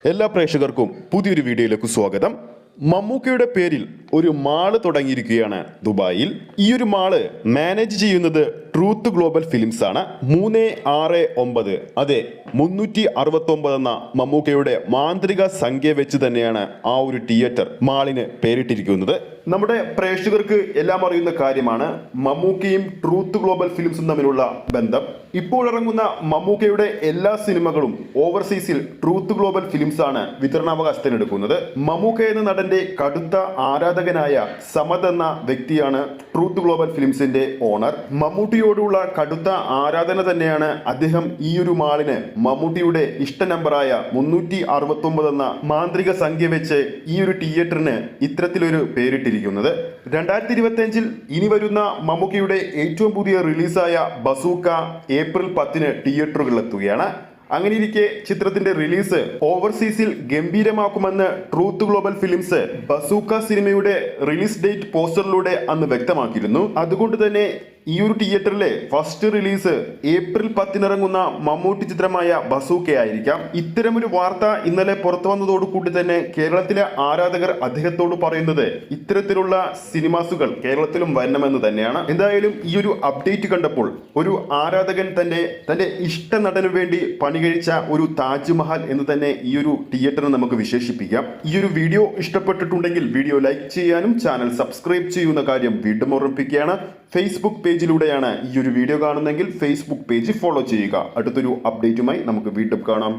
എല്ലാ പ്രേക്ഷകർക്കും പുതിയൊരു വീഡിയോയിലേക്ക് സ്വാഗതം. മമ്മൂക്കയുടെ പേരിൽ ഒരു മാള് തുടങ്ങിയിരിക്കുകയാണ് ദുബായിൽ. ഈ ഒരു മാള് മാനേജ് ചെയ്യുന്നത് ട്രൂത്ത് ഗ്ലോബൽ ഫിലിംസ് ആണ്. 369, അതെ 369 എന്ന മമ്മൂക്കയുടെ മാന്ത്രിക സംഖ്യ വെച്ച് തന്നെയാണ് ആ ഒരു തിയേറ്റർ മാളിന് പേരിട്ടിരിക്കുന്നത്. നമ്മുടെ പ്രേക്ഷകർക്ക് എല്ലാം അറിയുന്ന കാര്യമാണ് മമ്മൂക്കയും ട്രൂത്ത് ഗ്ലോബൽ ഫിലിംസും തമ്മിലുള്ള ബന്ധം. ഇപ്പോഴിറങ്ങുന്ന മമ്മൂക്കയുടെ എല്ലാ സിനിമകളും ഓവർസീസിൽ ട്രൂത്ത് ഗ്ലോബൽ ഫിലിംസ് ആണ് വിതരണാവകാശത്തിനെടുക്കുന്നത്. മമ്മൂക്ക എന്ന നടന്റെ കടുത്ത ആരാധകനായ സമദ് എന്ന വ്യക്തിയാണ് ട്രൂത്ത് ഗ്ലോബൽ ഫിലിംസിന്റെ ഓണർ. മമ്മൂട്ടിയോടുള്ള കടുത്ത ആരാധന തന്നെയാണ് അദ്ദേഹം ഈ ഒരു മാളിന് മമ്മൂട്ടിയുടെ ഇഷ്ട നമ്പറായ 369 എന്ന മാന്ത്രിക സംഖ്യ വെച്ച് ഈ ഒരു തിയേറ്ററിന് ഇത്തരത്തിലൊരു പേരിട്ടിരിക്കുന്നത്. 2025 ഇനി വരുന്ന മമ്മൂക്കയുടെ ഏറ്റവും പുതിയ റിലീസായ ബസൂക്ക ഏപ്രിൽ 10 തിയേറ്ററുകളിലെത്തുകയാണ്. അങ്ങനെയിരിക്കെ ചിത്രത്തിന്റെ റിലീസ് ഓവർസീസിൽ ഗംഭീരമാക്കുമെന്ന് ട്രൂത്ത് ഗ്ലോബൽ ഫിലിംസ് ബസൂക്ക സിനിമയുടെ റിലീസ് ഡേറ്റ് പോസ്റ്ററിലൂടെ അന്ന് വ്യക്തമാക്കിയിരുന്നു. അതുകൊണ്ട് തന്നെ ഈ ഒരു തിയേറ്ററിലെ ഫസ്റ്റ് റിലീസ് ഏപ്രിൽ 10 ഇറങ്ങുന്ന മമ്മൂട്ടി ചിത്രമായ ബസൂക്കയായിരിക്കാം. ഇത്തരമൊരു വാർത്ത ഇന്നലെ പുറത്തു വന്നതോടുകൂടി തന്നെ കേരളത്തിലെ ആരാധകർ അദ്ദേഹത്തോട് പറയുന്നത് ഇത്തരത്തിലുള്ള സിനിമാസുകൾ കേരളത്തിലും വരണമെന്ന് തന്നെയാണ്. എന്തായാലും ഈ ഒരു അപ്ഡേറ്റ് കണ്ടപ്പോൾ ഒരു ആരാധകൻ തന്റെ ഇഷ്ട നടനു വേണ്ടി പണികഴിച്ച ഒരു താജ്മഹൽ എന്ന് തന്നെ ഈ ഒരു തിയേറ്ററിനെ നമുക്ക് വിശേഷിപ്പിക്കാം. ഈ ഒരു വീഡിയോ ഇഷ്ടപ്പെട്ടിട്ടുണ്ടെങ്കിൽ വീഡിയോ ലൈക്ക് ചെയ്യാനും ചാനൽ സബ്സ്ക്രൈബ് ചെയ്യുന്ന കാര്യം വീണ്ടും ഓർമ്മിപ്പിക്കുകയാണ്. ഫേസ്ബുക്ക് പേജിലൂടെയാണ് ഈ ഒരു വീഡിയോ കാണുന്നതെങ്കിൽ ഫേസ്ബുക്ക് പേജ് ഫോളോ ചെയ്യുക. അടുത്തൊരു അപ്ഡേറ്റുമായി നമുക്ക് വീണ്ടും കാണാം.